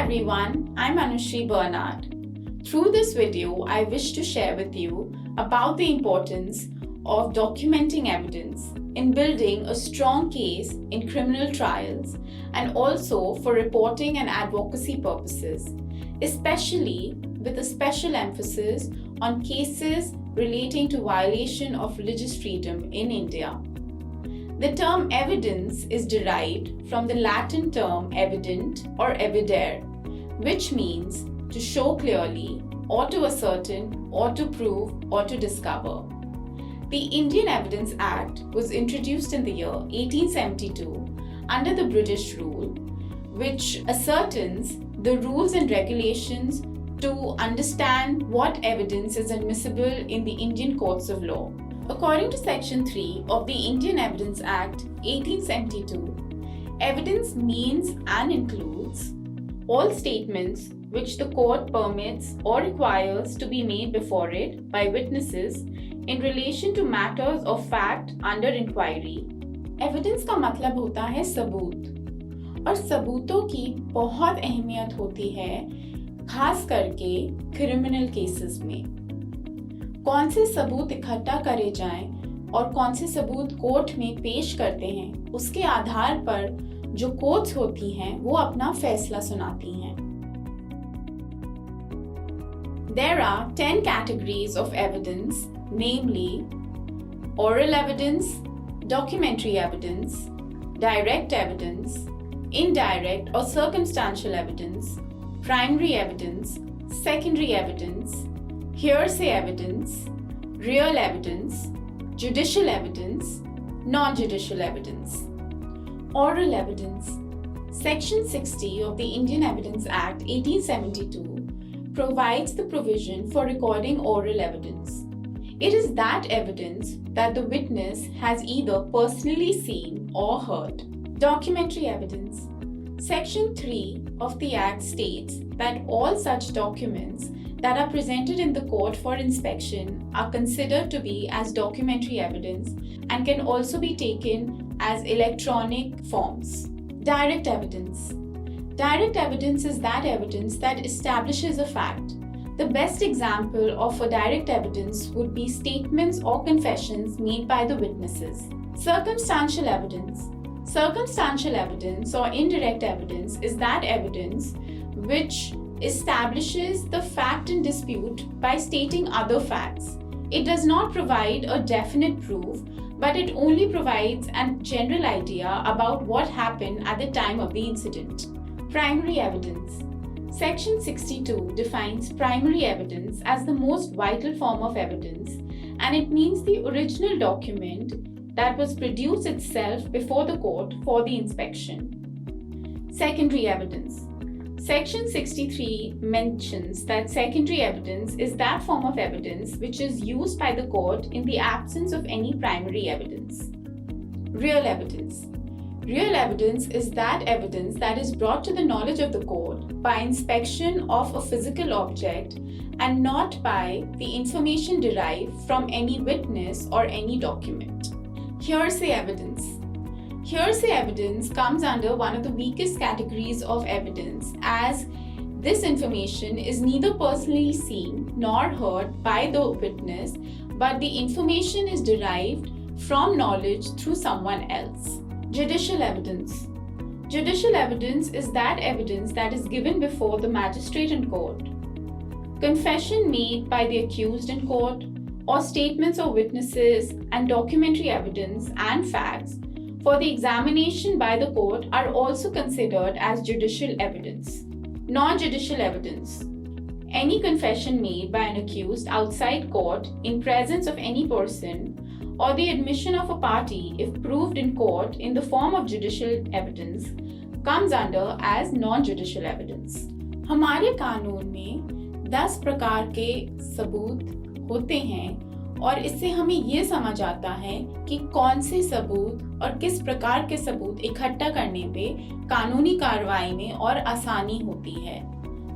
everyone, I'm Anushri Bernard. Through this video, I wish to share with you about the importance of documenting evidence in building a strong case in criminal trials and also for reporting and advocacy purposes, especially with a special emphasis on cases relating to violation of religious freedom in India. The term evidence is derived from the Latin term evident or evidere, which means to show clearly or to ascertain or to prove or to discover. The Indian Evidence Act was introduced in the year 1872 under the British rule, which ascertains the rules and regulations to understand what evidence is admissible in the Indian courts of law. According to Section 3 of the Indian Evidence Act 1872, evidence means and includes all statements which the court permits or requires to be made before it by witnesses in relation to matters of fact under inquiry. Evidence का मतलब होता है सबूत, और सबूतों की बहुत अहमियत होती है, खास करके क्रिमिनल केसेस में। कौन से सबूत इकट्ठा करे जाएं और कौन से सबूत कोर्ट में पेश करते हैं, उसके आधार पर जो कोर्ट्स होती हैं वो अपना फैसला सुनाती हैं। There are 10 categories of evidence, namely oral evidence, documentary evidence, direct evidence, indirect or circumstantial evidence, primary evidence, secondary evidence, hearsay evidence, real evidence, judicial evidence, non-judicial evidence. Oral evidence. Section 60 of the Indian Evidence Act 1872 provides the provision for recording oral evidence. It is that evidence that the witness has either personally seen or heard. Documentary evidence. Section 3 of the Act states that all such documents that are presented in the court for inspection are considered to be as documentary evidence and can also be taken as electronic forms. Direct evidence. Direct evidence is that evidence that establishes a fact. The best example of a direct evidence would be statements or confessions made by the witnesses. Circumstantial evidence. Circumstantial evidence or indirect evidence is that evidence which establishes the fact in dispute by stating other facts. It does not provide a definite proof, but it only provides a general idea about what happened at the time of the incident. Primary evidence. Section 62 defines primary evidence as the most vital form of evidence, and it means the original document that was produced itself before the court for the inspection. Secondary evidence. Section 63 mentions that secondary evidence is that form of evidence which is used by the court in the absence of any primary evidence. Real evidence. Real evidence is that evidence that is brought to the knowledge of the court by inspection of a physical object and not by the information derived from any witness or any document. Hearsay evidence. Hearsay evidence comes under one of the weakest categories of evidence, as this information is neither personally seen nor heard by the witness, but the information is derived from knowledge through someone else. Judicial evidence. Judicial evidence is that evidence that is given before the magistrate in court. Confession made by the accused in court, or statements of witnesses and documentary evidence and facts for the examination by the court are also considered as judicial evidence. Non-judicial evidence. Any confession made by an accused outside court in presence of any person, or the admission of a party if proved in court in the form of judicial evidence, comes under as non-judicial evidence. हमारे कानून में 10 प्रकार के सबूत होते हैं, और इससे हमें ये समझ आता है कि कौन से सबूत और किस प्रकार के सबूत इकट्ठा करने पे कानूनी कार्रवाई में और आसानी होती है.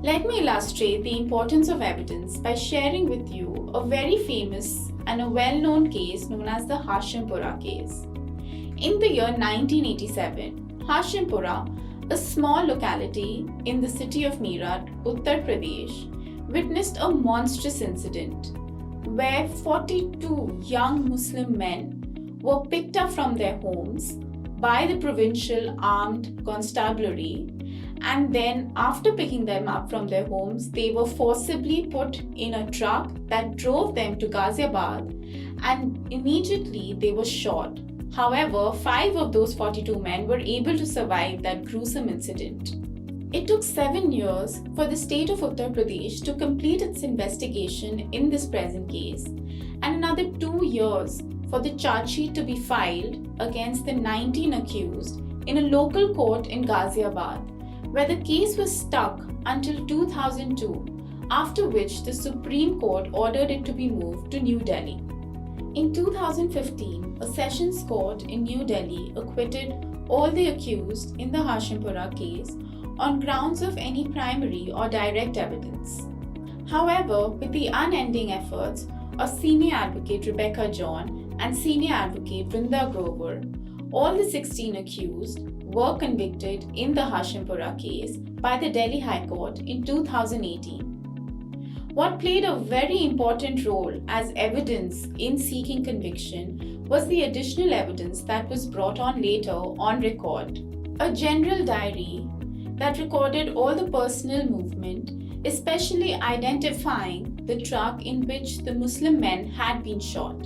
Let me illustrate the importance of evidence by sharing with you a very famous and a well-known case known as the Hashimpura Case. In the year 1987, Hashimpura, A small locality in the city of Meerut, Uttar Pradesh, witnessed a monstrous incident where 42 young Muslim men were picked up from their homes by the provincial armed constabulary, and then after picking them up from their homes, they were forcibly put in a truck that drove them to Ghaziabad, and immediately they were shot. However, 5 of those 42 men were able to survive that gruesome incident. It took 7 years for the state of Uttar Pradesh to complete its investigation in this present case, and another 2 years for the charge sheet to be filed against the 19 accused in a local court in Ghaziabad, where the case was stuck until 2002, after which the Supreme Court ordered it to be moved to New Delhi. In 2015, a sessions court in New Delhi acquitted all the accused in the Hashimpura case on grounds of any primary or direct evidence. However, with the unending efforts of Senior Advocate Rebecca John and Senior Advocate Vrinda Grover, all the 16 accused were convicted in the Hashimpura case by the Delhi High Court in 2018. What played a very important role as evidence in seeking conviction was the additional evidence that was brought on later on record. A general diary that recorded all the personal movement, especially identifying the truck in which the Muslim men had been shot.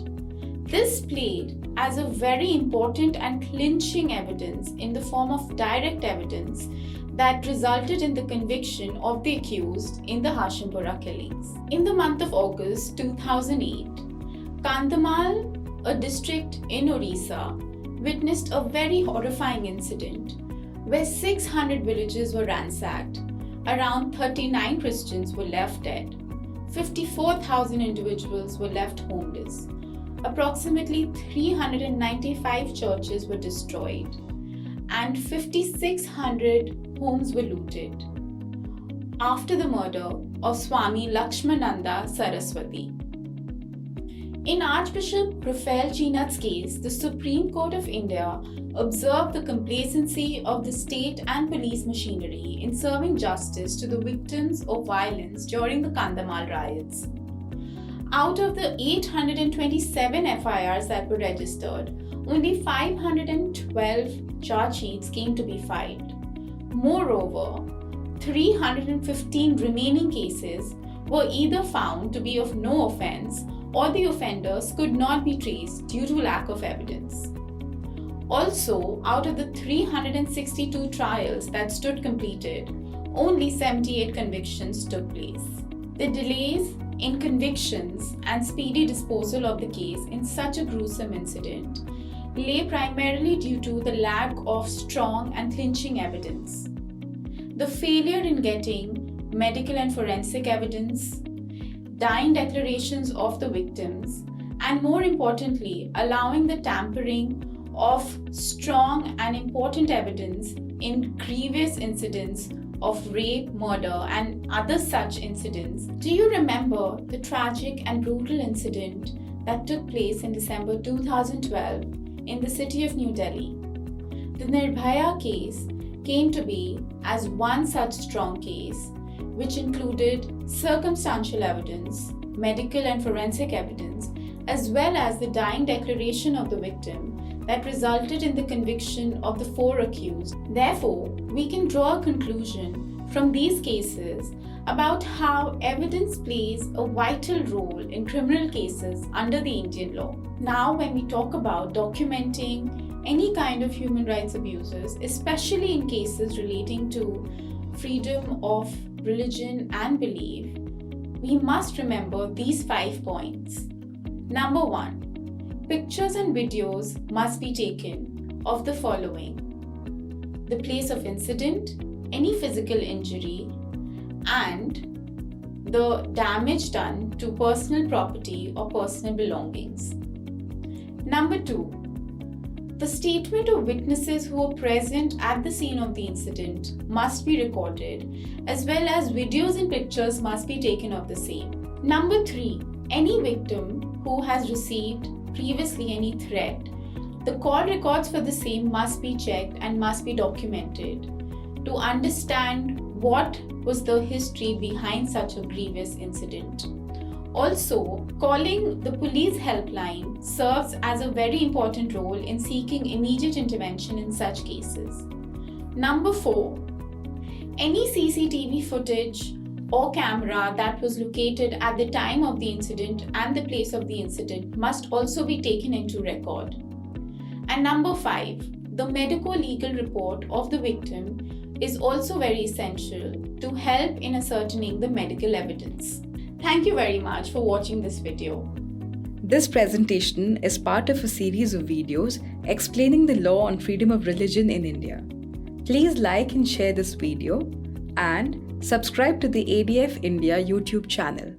This played as a very important and clinching evidence in the form of direct evidence that resulted in the conviction of the accused in the Hashimpura killings. In the month of August 2008, Kandhamal, a district in Orissa, witnessed a very horrifying incident where 600 villages were ransacked, around 39 Christians were left dead, 54,000 individuals were left homeless, approximately 395 churches were destroyed, and 5,600 homes were looted after the murder of Swami Lakshmananda Saraswati. In Archbishop Raphael Chinat's case, the Supreme Court of India observed the complacency of the state and police machinery in serving justice to the victims of violence during the Kandhamal riots. Out of the 827 FIRs that were registered, only 512 charge sheets came to be filed. Moreover, 315 remaining cases were either found to be of no offence or the offenders could not be traced due to lack of evidence. Also, out of the 362 trials that stood completed, only 78 convictions took place. The delays in convictions and speedy disposal of the case in such a gruesome incident lay primarily due to the lack of strong and clinching evidence, the failure in getting medical and forensic evidence, dying declarations of the victims, and more importantly, allowing the tampering of strong and important evidence in grievous incidents of rape, murder, and other such incidents. Do you remember the tragic and brutal incident that took place in December 2012 in the city of New Delhi? The Nirbhaya case came to be as one such strong case, which included circumstantial evidence, medical and forensic evidence, as well as the dying declaration of the victim that resulted in the conviction of the 4 accused. Therefore, we can draw a conclusion from these cases about how evidence plays a vital role in criminal cases under the Indian law. Now, when we talk about documenting any kind of human rights abuses, especially in cases relating to freedom of religion and belief, we must remember these 5 points. Number 1. Pictures and videos must be taken of the following: the place of incident, any physical injury, and the damage done to personal property or personal belongings. Number 2. The statement of witnesses who were present at the scene of the incident must be recorded, as well as videos and pictures must be taken of the same. Number 3. Any victim who has received previously any threat, the call records for the same must be checked and must be documented. to understand what was the history behind such a grievous incident. Also, calling the police helpline serves as a very important role in seeking immediate intervention in such cases. Number 4. Any CCTV footage or camera that was located at the time of the incident and the place of the incident must also be taken into record. And number 5. The medico-legal report of the victim is also very essential to help in ascertaining the medical evidence. Thank you very much for watching this video. This presentation is part of a series of videos explaining the law on freedom of religion in India. Please like and share this video and subscribe to the ADF India YouTube channel.